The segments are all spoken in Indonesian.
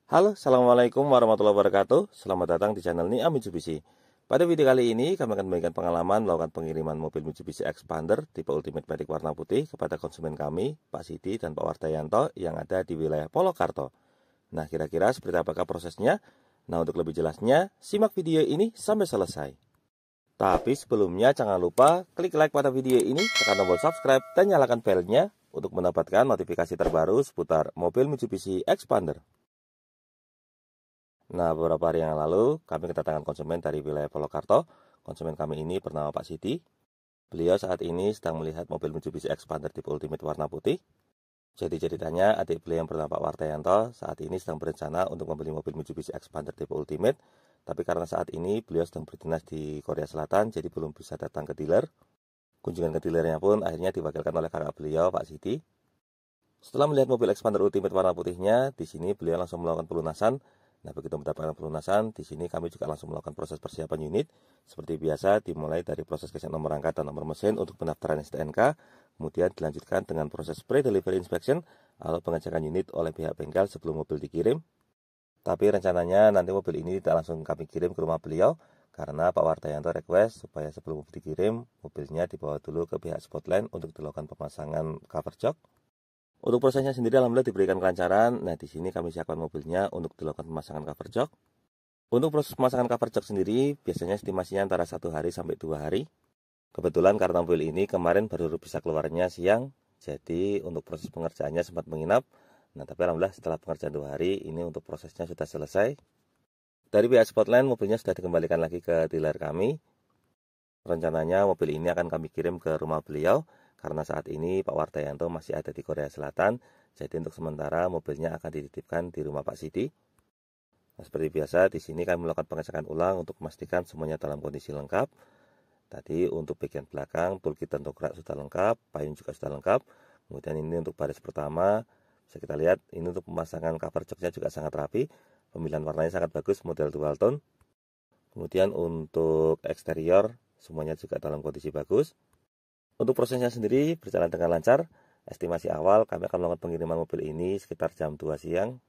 Halo, Assalamualaikum warahmatullahi wabarakatuh. Selamat datang di channel Nia Mitsubishi. Pada video kali ini, kami akan membagikan pengalaman melakukan pengiriman mobil Mitsubishi Xpander tipe Ultimate Matic warna putih kepada konsumen kami, Pak Siti dan Pak Wardayanto yang ada di wilayah Polokarto. Nah, kira-kira seperti apakah prosesnya? Nah, untuk lebih jelasnya, simak video ini sampai selesai. Tapi sebelumnya, jangan lupa klik like pada video ini, tekan tombol subscribe, dan nyalakan belnya untuk mendapatkan notifikasi terbaru seputar mobil Mitsubishi Xpander. Nah, beberapa hari yang lalu, kami kedatangan konsumen dari wilayah Polokarto. Konsumen kami ini bernama Pak Siti. Beliau saat ini sedang melihat mobil Mitsubishi Xpander tipe Ultimate warna putih. Jadi ceritanya, adik beliau yang bernama Pak Wardayanto saat ini sedang berencana untuk membeli mobil Mitsubishi Xpander tipe Ultimate. Tapi karena saat ini beliau sedang berdinas di Korea Selatan, jadi belum bisa datang ke dealer. Kunjungan ke dealernya pun akhirnya diwakilkan oleh kakak beliau, Pak Siti. Setelah melihat mobil Xpander Ultimate warna putihnya, di sini beliau langsung melakukan pelunasan. Nah, begitu mendapatkan pelunasan, di sini kami juga langsung melakukan proses persiapan unit. Seperti biasa, dimulai dari proses gesek nomor rangka dan nomor mesin untuk pendaftaran STNK, kemudian dilanjutkan dengan proses pre-delivery inspection atau pengecekan unit oleh pihak bengkel sebelum mobil dikirim. Tapi rencananya nanti mobil ini tidak langsung kami kirim ke rumah beliau, karena Pak Wardayanto request supaya sebelum mobil dikirim, mobilnya dibawa dulu ke pihak Spotland untuk dilakukan pemasangan cover jok. Untuk prosesnya sendiri alhamdulillah diberikan kelancaran. Nah, di sini kami siapkan mobilnya untuk dilakukan pemasangan cover jok. Untuk proses pemasangan cover jok sendiri biasanya estimasinya antara 1 hari sampai 2 hari. Kebetulan karena mobil ini kemarin baru bisa keluarnya siang, jadi untuk proses pengerjaannya sempat menginap. Nah, tapi alhamdulillah setelah pengerjaan 2 hari ini untuk prosesnya sudah selesai. Dari pihak Spotland mobilnya sudah dikembalikan lagi ke dealer kami. Rencananya mobil ini akan kami kirim ke rumah beliau. Karena saat ini Pak Wardayanto masih ada di Korea Selatan, jadi untuk sementara mobilnya akan dititipkan di rumah Pak Siti. Nah, seperti biasa, di sini kami melakukan pengecekan ulang untuk memastikan semuanya dalam kondisi lengkap. Tadi untuk bagian belakang, toolkit dan tograk sudah lengkap, payung juga sudah lengkap. Kemudian ini untuk baris pertama, bisa kita lihat, ini untuk pemasangan cover joknya juga sangat rapi. Pemilihan warnanya sangat bagus, model dual tone. Kemudian untuk eksterior, semuanya juga dalam kondisi bagus. Untuk prosesnya sendiri berjalan dengan lancar. Estimasi awal kami akan melakukan pengiriman mobil ini sekitar jam 2 siang.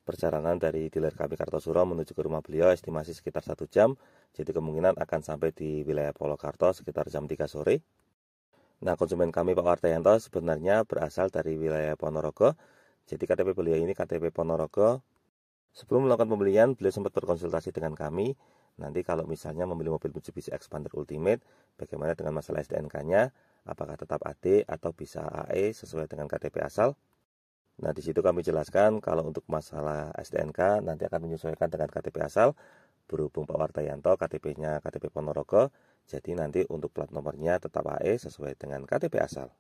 Perjalanan dari dealer kami Kartosuro menuju ke rumah beliau estimasi sekitar 1 jam. Jadi kemungkinan akan sampai di wilayah Polokarto sekitar jam 3 sore. Nah, konsumen kami Pak Wardayanto sebenarnya berasal dari wilayah Ponorogo. Jadi KTP beliau ini KTP Ponorogo. Sebelum melakukan pembelian, beliau sempat berkonsultasi dengan kami. Nanti kalau misalnya membeli mobil Mitsubishi Xpander Ultimate, bagaimana dengan masalah STNK-nya? Apakah tetap AD atau bisa AE sesuai dengan KTP asal? Nah, di situ kami jelaskan kalau untuk masalah STNK nanti akan menyesuaikan dengan KTP asal. Berhubung Pak Wardayanto KTP-nya KTP Ponorogo, jadi nanti untuk plat nomornya tetap AE sesuai dengan KTP asal.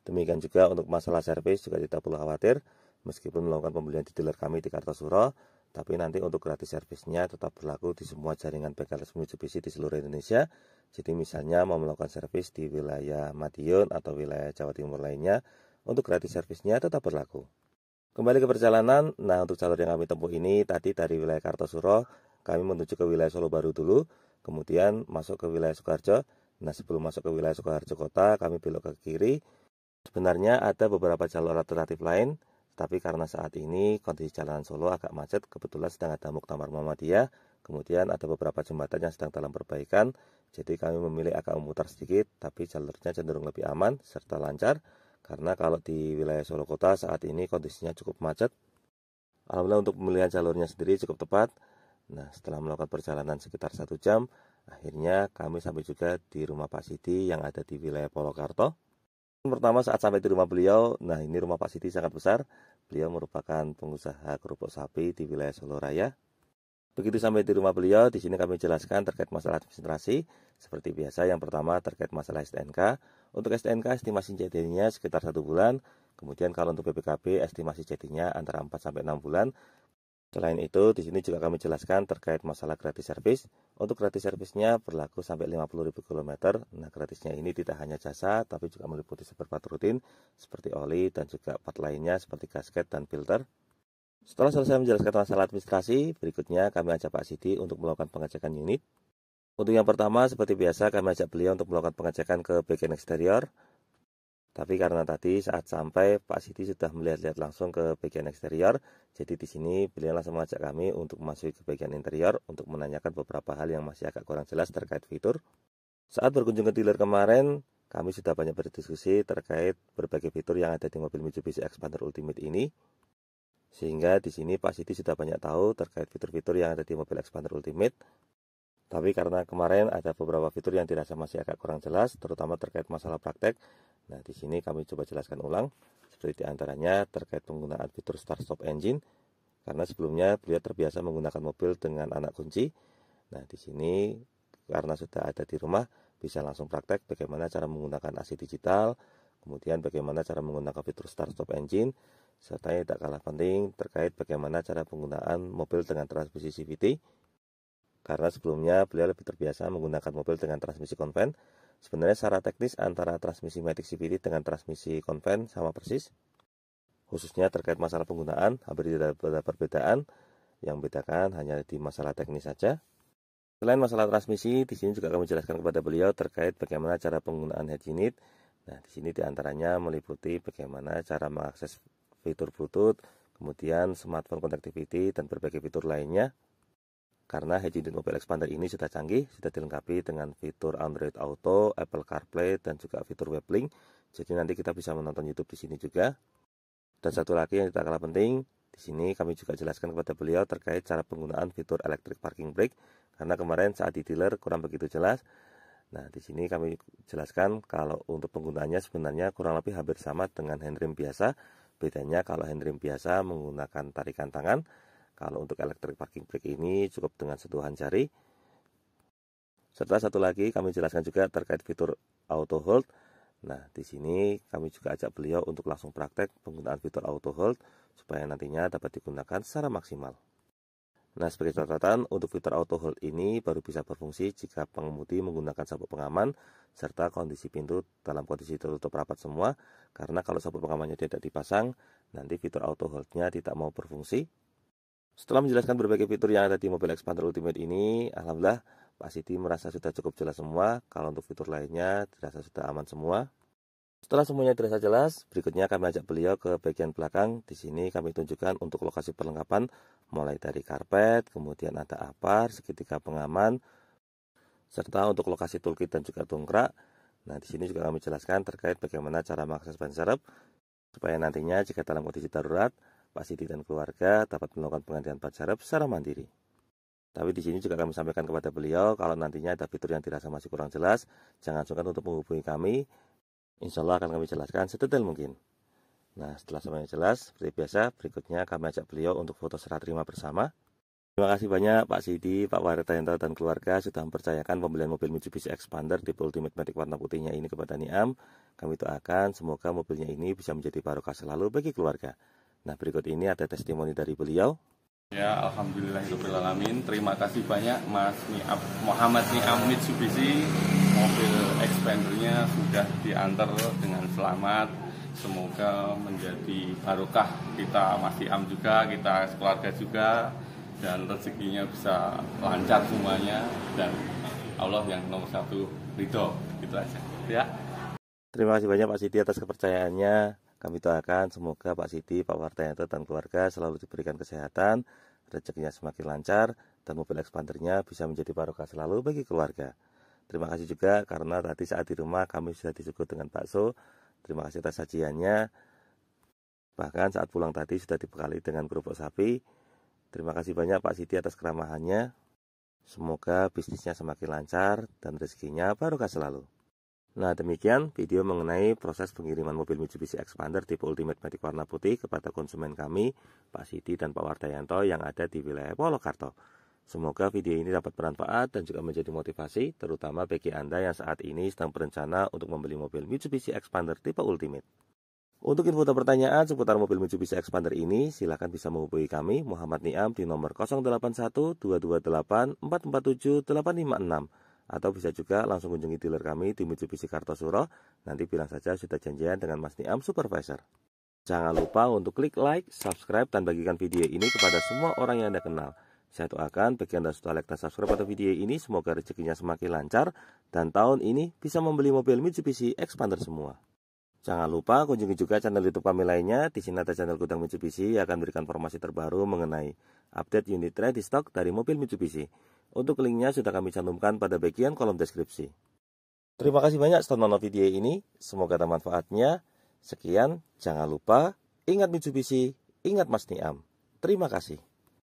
Demikian juga untuk masalah servis juga tidak perlu khawatir. Meskipun melakukan pembelian di dealer kami di Kartosuro, tapi nanti untuk gratis servisnya tetap berlaku di semua jaringan bengkel resmi Mitsubishi di seluruh Indonesia. Jadi misalnya mau melakukan servis di wilayah Madiun atau wilayah Jawa Timur lainnya, untuk gratis servisnya tetap berlaku. Kembali ke perjalanan, nah untuk jalur yang kami tempuh ini tadi dari wilayah Kartosuro, kami menuju ke wilayah Solo Baru dulu, kemudian masuk ke wilayah Sukoharjo. Nah, sebelum masuk ke wilayah Sukoharjo kota, kami belok ke kiri. Sebenarnya ada beberapa jalur alternatif lain, tapi karena saat ini kondisi jalanan Solo agak macet, kebetulan sedang ada Muktamar Muhammadiyah, kemudian ada beberapa jembatan yang sedang dalam perbaikan, jadi kami memilih agak memutar sedikit, tapi jalurnya cenderung lebih aman serta lancar, karena kalau di wilayah Solo Kota saat ini kondisinya cukup macet. Alhamdulillah untuk pemilihan jalurnya sendiri cukup tepat. Nah, setelah melakukan perjalanan sekitar 1 jam, akhirnya kami sampai juga di rumah Pak Siti yang ada di wilayah Polokarto. Pertama saat sampai di rumah beliau, nah ini rumah Pak Siti sangat besar. Beliau merupakan pengusaha kerupuk sapi di wilayah Solo Raya. Begitu sampai di rumah beliau, di sini kami jelaskan terkait masalah administrasi. Seperti biasa, yang pertama terkait masalah STNK. Untuk STNK estimasi jadinya sekitar 1 bulan. Kemudian kalau untuk BPKB estimasi jadinya antara 4 sampai 6 bulan. Selain itu, di sini juga kami jelaskan terkait masalah gratis servis. Untuk gratis servisnya berlaku sampai 50.000 km. Nah, gratisnya ini tidak hanya jasa, tapi juga meliputi spare part rutin seperti oli dan juga part lainnya seperti gasket dan filter. Setelah selesai menjelaskan masalah administrasi, berikutnya kami ajak Pak Siti untuk melakukan pengecekan unit. Untuk yang pertama, seperti biasa, kami ajak beliau untuk melakukan pengecekan ke bagian eksterior. Tapi karena tadi saat sampai Pak Siti sudah melihat-lihat langsung ke bagian eksterior, jadi di sini beliau langsung mengajak kami untuk memasuki ke bagian interior untuk menanyakan beberapa hal yang masih agak kurang jelas terkait fitur. Saat berkunjung ke dealer kemarin, kami sudah banyak berdiskusi terkait berbagai fitur yang ada di mobil Mitsubishi Xpander Ultimate ini. Sehingga di sini Pak Siti sudah banyak tahu terkait fitur-fitur yang ada di mobil Xpander Ultimate. Tapi karena kemarin ada beberapa fitur yang dirasa masih agak kurang jelas, terutama terkait masalah praktek. Nah, di sini kami coba jelaskan ulang, seperti diantaranya terkait penggunaan fitur Start Stop Engine, karena sebelumnya beliau terbiasa menggunakan mobil dengan anak kunci. Nah, di sini karena sudah ada di rumah, bisa langsung praktek bagaimana cara menggunakan AC digital, kemudian bagaimana cara menggunakan fitur Start Stop Engine, serta yang tak kalah penting terkait bagaimana cara penggunaan mobil dengan transmisi CVT. Karena sebelumnya beliau lebih terbiasa menggunakan mobil dengan transmisi konven. Sebenarnya secara teknis antara transmisi Matic CVT dengan transmisi konven sama persis. Khususnya terkait masalah penggunaan, hampir tidak ada perbedaan. Yang membedakan hanya di masalah teknis saja. Selain masalah transmisi, di sini juga kami jelaskan kepada beliau terkait bagaimana cara penggunaan head unit. Nah, di sini diantaranya meliputi bagaimana cara mengakses fitur Bluetooth, kemudian smartphone connectivity, dan berbagai fitur lainnya. Karena head unit mobil Xpander ini sudah canggih, sudah dilengkapi dengan fitur Android Auto, Apple CarPlay, dan juga fitur WebLink. Jadi nanti kita bisa menonton YouTube di sini juga. Dan satu lagi yang tidak kalah penting, di sini kami juga jelaskan kepada beliau terkait cara penggunaan fitur Electric Parking Brake. Karena kemarin saat di dealer kurang begitu jelas. Nah, di sini kami jelaskan kalau untuk penggunaannya sebenarnya kurang lebih hampir sama dengan handrem biasa. Bedanya kalau handrem biasa menggunakan tarikan tangan. Kalau untuk electric parking brake ini cukup dengan sentuhan jari. Serta satu lagi kami jelaskan juga terkait fitur auto hold. Nah, di sini kami juga ajak beliau untuk langsung praktek penggunaan fitur auto hold supaya nantinya dapat digunakan secara maksimal. Nah, sebagai catatan, untuk fitur auto hold ini baru bisa berfungsi jika pengemudi menggunakan sabuk pengaman serta kondisi pintu dalam kondisi tertutup rapat semua. Karena kalau sabuk pengamannya tidak dipasang, nanti fitur auto hold-nya tidak mau berfungsi. Setelah menjelaskan berbagai fitur yang ada di mobil Xpander Ultimate ini, alhamdulillah Pak Siti merasa sudah cukup jelas semua. Kalau untuk fitur lainnya dirasa sudah aman semua. Setelah semuanya dirasa jelas, berikutnya kami ajak beliau ke bagian belakang. Di sini kami tunjukkan untuk lokasi perlengkapan, mulai dari karpet, kemudian ada apar, segitiga pengaman, serta untuk lokasi toolkit dan juga dongkrak. Nah, di sini juga kami jelaskan terkait bagaimana cara mengakses ban serep, supaya nantinya jika dalam kondisi darurat, Pak Siti dan keluarga dapat melakukan penggantian ban serep secara mandiri. Tapi di sini juga kami sampaikan kepada beliau kalau nantinya ada fitur yang dirasa masih kurang jelas, jangan sungkan untuk menghubungi kami. Insya Allah akan kami jelaskan sedetail mungkin. Nah, setelah semuanya jelas, seperti biasa, berikutnya kami ajak beliau untuk foto serah terima bersama. Terima kasih banyak Pak Siti, Pak Wartayanto, dan keluarga sudah mempercayakan pembelian mobil Mitsubishi Xpander tipe Ultimate Matic warna putihnya ini kepada Niam. Kami doakan semoga mobilnya ini bisa menjadi barokah selalu bagi keluarga. Nah, berikut ini ada testimoni dari beliau. Ya, alhamdulillahirobbilalamin. Terima kasih banyak Mas Muhammad Niam Mitsubishi. Mobil Xpandernya sudah diantar dengan selamat. Semoga menjadi barokah kita Mas Niam juga, kita keluarga juga, dan rezekinya bisa lancar semuanya, dan Allah yang nomor satu ridho. Gitu aja ya. Terima kasih banyak Pak Siti atas kepercayaannya. Kami doakan semoga Pak Siti, Pak Wartayanto, dan keluarga selalu diberikan kesehatan, rezekinya semakin lancar, dan mobil Xpandernya bisa menjadi barokah selalu bagi keluarga. Terima kasih juga karena tadi saat di rumah kami sudah disuguh dengan bakso. Terima kasih atas sajiannya. Bahkan saat pulang tadi sudah dibekali dengan kerupuk sapi. Terima kasih banyak Pak Siti atas keramahannya. Semoga bisnisnya semakin lancar dan rezekinya barokah selalu. Nah, demikian video mengenai proses pengiriman mobil Mitsubishi Xpander tipe Ultimate Matic warna putih kepada konsumen kami, Pak Siti dan Pak Wartayanto yang ada di wilayah Polokarto. Semoga video ini dapat bermanfaat dan juga menjadi motivasi, terutama bagi Anda yang saat ini sedang berencana untuk membeli mobil Mitsubishi Xpander tipe Ultimate. Untuk info dan pertanyaan seputar mobil Mitsubishi Xpander ini, silakan bisa menghubungi kami, Muhammad Niam, di nomor 081 228 447 856. Atau bisa juga langsung kunjungi dealer kami di Mitsubishi Kartosuro. Nanti bilang saja sudah janjian dengan Mas Niam Supervisor. Jangan lupa untuk klik like, subscribe, dan bagikan video ini kepada semua orang yang Anda kenal. Saya doakan bagi Anda sudah like dan subscribe pada video ini, semoga rezekinya semakin lancar dan tahun ini bisa membeli mobil Mitsubishi Xpander semua. Jangan lupa kunjungi juga channel YouTube kami lainnya. Di sini ada channel Gudang Mitsubishi yang akan berikan informasi terbaru mengenai update unit ready stock dari mobil Mitsubishi. Untuk linknya sudah kami cantumkan pada bagian kolom deskripsi. Terima kasih banyak sudah menonton video ini. Semoga ada manfaatnya. Sekian, jangan lupa ingat Mitsubishi, ingat Mas Niam. Terima kasih.